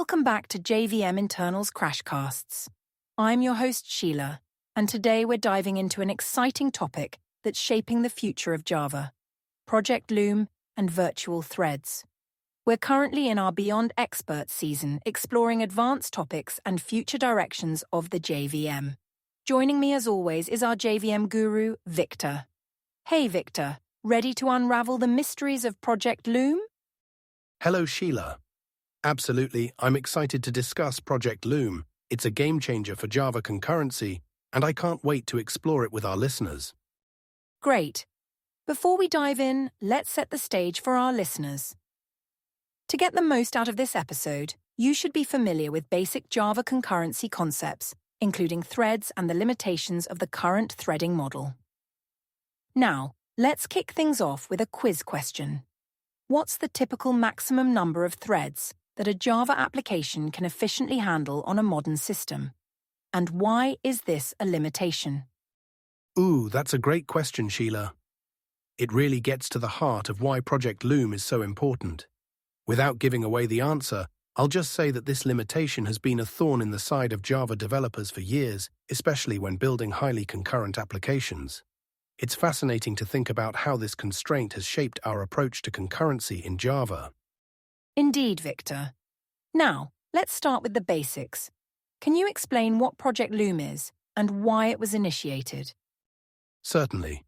Welcome back to JVM Internals Crashcasts. I'm your host Sheila, and today we're diving into an exciting topic that's shaping the future of Java: Project Loom and virtual threads. We're currently in our Beyond Expert season, exploring advanced topics and future directions of the JVM. Joining me as always is our JVM guru, Victor. Hey Victor, ready to unravel the mysteries of Project Loom? Hello Sheila. Absolutely, I'm excited to discuss Project Loom. It's a game changer for Java concurrency, and I can't wait to explore it with our listeners. Great. Before we dive in, let's set the stage for our listeners. To get the most out of this episode, you should be familiar with basic Java concurrency concepts, including threads and the limitations of the current threading model. Now, let's kick things off with a quiz question. What's the typical maximum number of threads that a Java application can efficiently handle on a modern system? And why is this a limitation? Ooh, that's a great question, Sheila. It really gets to the heart of why Project Loom is so important. Without giving away the answer, I'll just say that this limitation has been a thorn in the side of Java developers for years, especially when building highly concurrent applications. It's fascinating to think about how this constraint has shaped our approach to concurrency in Java. Indeed, Victor. Now, let's start with the basics. Can you explain what Project Loom is and why it was initiated? Certainly.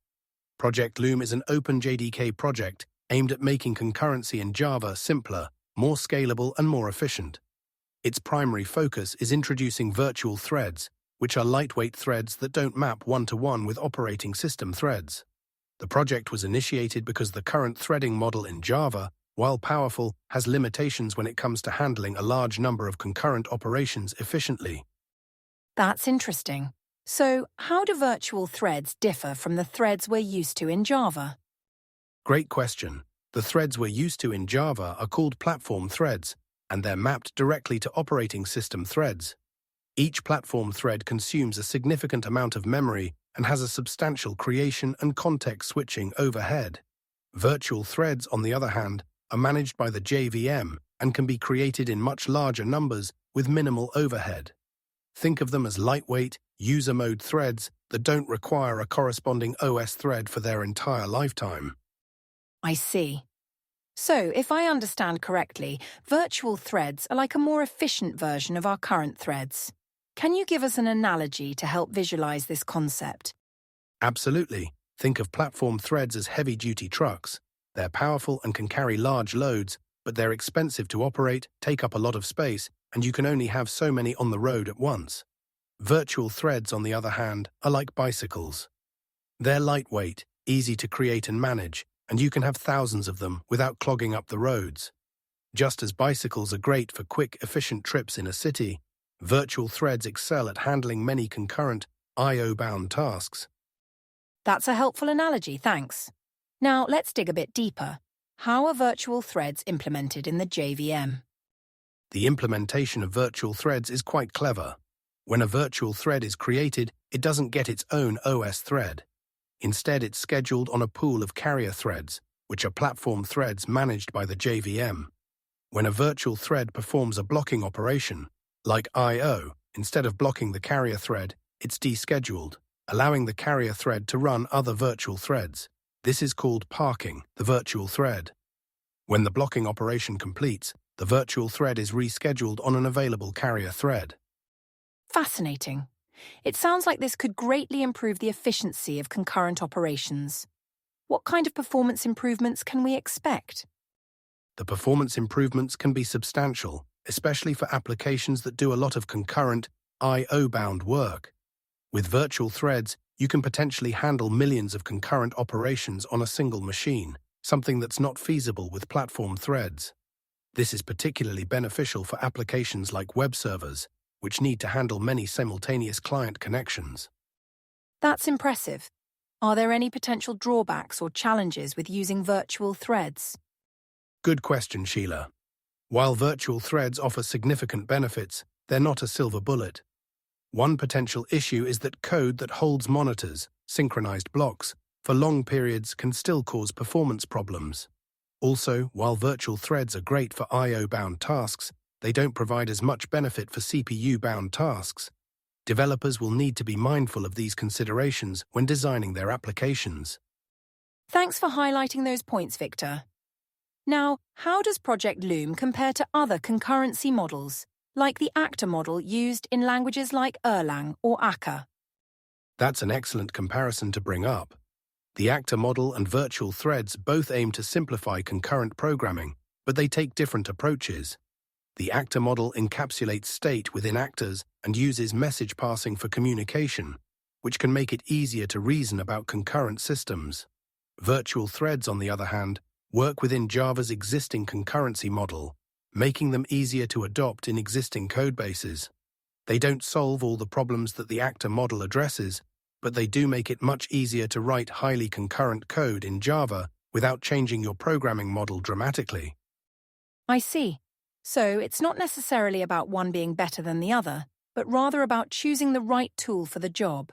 Project Loom is an open JDK project aimed at making concurrency in Java simpler, more scalable, and more efficient. Its primary focus is introducing virtual threads, which are lightweight threads that don't map one-to-one with operating system threads. The project was initiated because the current threading model in Java, while powerful, has limitations when it comes to handling a large number of concurrent operations efficiently. That's interesting. So, how do virtual threads differ from the threads we're used to in Java? Great question. The threads we're used to in Java are called platform threads, and they're mapped directly to operating system threads. Each platform thread consumes a significant amount of memory and has a substantial creation and context switching overhead. Virtual threads, on the other hand, are managed by the JVM and can be created in much larger numbers with minimal overhead. Think of them as lightweight, user-mode threads that don't require a corresponding OS thread for their entire lifetime. I see. So, if I understand correctly, virtual threads are like a more efficient version of our current threads. Can you give us an analogy to help visualize this concept? Absolutely. Think of platform threads as heavy-duty trucks. They're powerful and can carry large loads, but they're expensive to operate, take up a lot of space, and you can only have so many on the road at once. Virtual threads, on the other hand, are like bicycles. They're lightweight, easy to create and manage, and you can have thousands of them without clogging up the roads. Just as bicycles are great for quick, efficient trips in a city, virtual threads excel at handling many concurrent, I/O-bound tasks. That's a helpful analogy, thanks. Now, let's dig a bit deeper. How are virtual threads implemented in the JVM? The implementation of virtual threads is quite clever. When a virtual thread is created, it doesn't get its own OS thread. Instead, it's scheduled on a pool of carrier threads, which are platform threads managed by the JVM. When a virtual thread performs a blocking operation, like I/O, instead of blocking the carrier thread, it's descheduled, allowing the carrier thread to run other virtual threads. This is called parking the virtual thread. When the blocking operation completes, the virtual thread is rescheduled on an available carrier thread. Fascinating. It sounds like this could greatly improve the efficiency of concurrent operations. What kind of performance improvements can we expect? The performance improvements can be substantial, especially for applications that do a lot of concurrent, I/O-bound work. With virtual threads, you can potentially handle millions of concurrent operations on a single machine, something that's not feasible with platform threads. This is particularly beneficial for applications like web servers, which need to handle many simultaneous client connections. That's impressive. Are there any potential drawbacks or challenges with using virtual threads? Good question, Sheila. While virtual threads offer significant benefits, they're not a silver bullet. One potential issue is that code that holds monitors, synchronized blocks, for long periods can still cause performance problems. Also, while virtual threads are great for I/O-bound tasks, they don't provide as much benefit for CPU-bound tasks. Developers will need to be mindful of these considerations when designing their applications. Thanks for highlighting those points, Victor. Now, how does Project Loom compare to other concurrency models, like the actor model used in languages like Erlang or Akka? That's an excellent comparison to bring up. The actor model and virtual threads both aim to simplify concurrent programming, but they take different approaches. The actor model encapsulates state within actors and uses message passing for communication, which can make it easier to reason about concurrent systems. Virtual threads, on the other hand, work within Java's existing concurrency model, making them easier to adopt in existing codebases. They don't solve all the problems that the actor model addresses, but they do make it much easier to write highly concurrent code in Java without changing your programming model dramatically. I see. So it's not necessarily about one being better than the other, but rather about choosing the right tool for the job.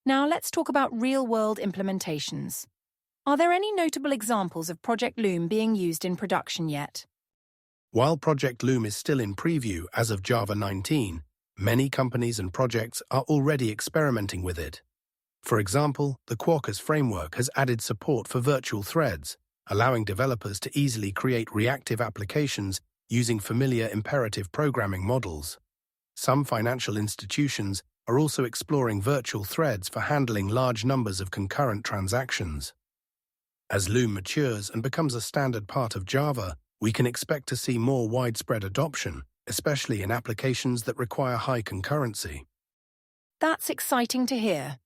Now let's talk about real-world implementations. Are there any notable examples of Project Loom being used in production yet? While Project Loom is still in preview as of Java 19, many companies and projects are already experimenting with it. For example, the Quarkus framework has added support for virtual threads, allowing developers to easily create reactive applications using familiar imperative programming models. Some financial institutions are also exploring virtual threads for handling large numbers of concurrent transactions. As Loom matures and becomes a standard part of Java, we can expect to see more widespread adoption, especially in applications that require high concurrency. That's exciting to hear.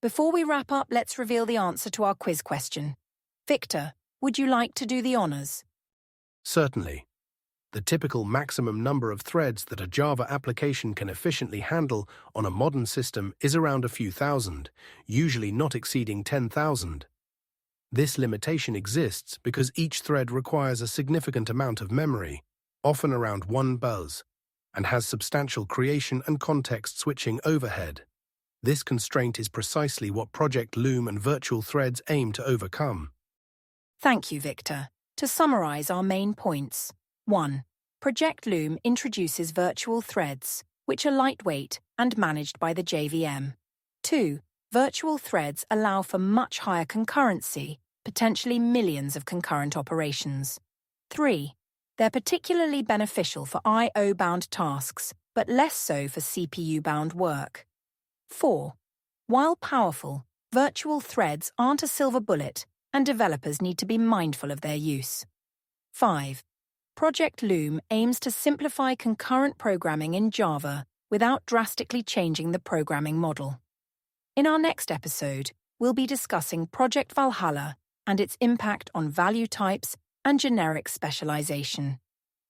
Before we wrap up, let's reveal the answer to our quiz question. Victor, would you like to do the honors? Certainly. The typical maximum number of threads that a Java application can efficiently handle on a modern system is around a few thousand, usually not exceeding 10,000. This limitation exists because each thread requires a significant amount of memory, often around 1 buzz, and has substantial creation and context switching overhead. This constraint is precisely what Project Loom and virtual threads aim to overcome. Thank you, Victor. To summarize our main points. 1. Project Loom introduces virtual threads, which are lightweight and managed by the JVM. 2. Virtual threads allow for much higher concurrency, potentially millions of concurrent operations. 3. They're particularly beneficial for I/O-bound tasks, but less so for CPU-bound work. 4. While powerful, virtual threads aren't a silver bullet, and developers need to be mindful of their use. 5. Project Loom aims to simplify concurrent programming in Java without drastically changing the programming model. In our next episode, we'll be discussing Project Valhalla and its impact on value types and generic specialization.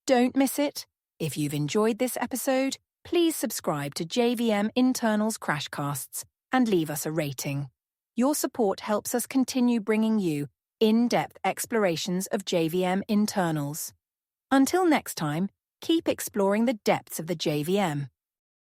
Don't miss it. If you've enjoyed this episode, please subscribe to JVM Internals Crashcasts and leave us a rating. Your support helps us continue bringing you in-depth explorations of JVM internals. Until next time, keep exploring the depths of the JVM.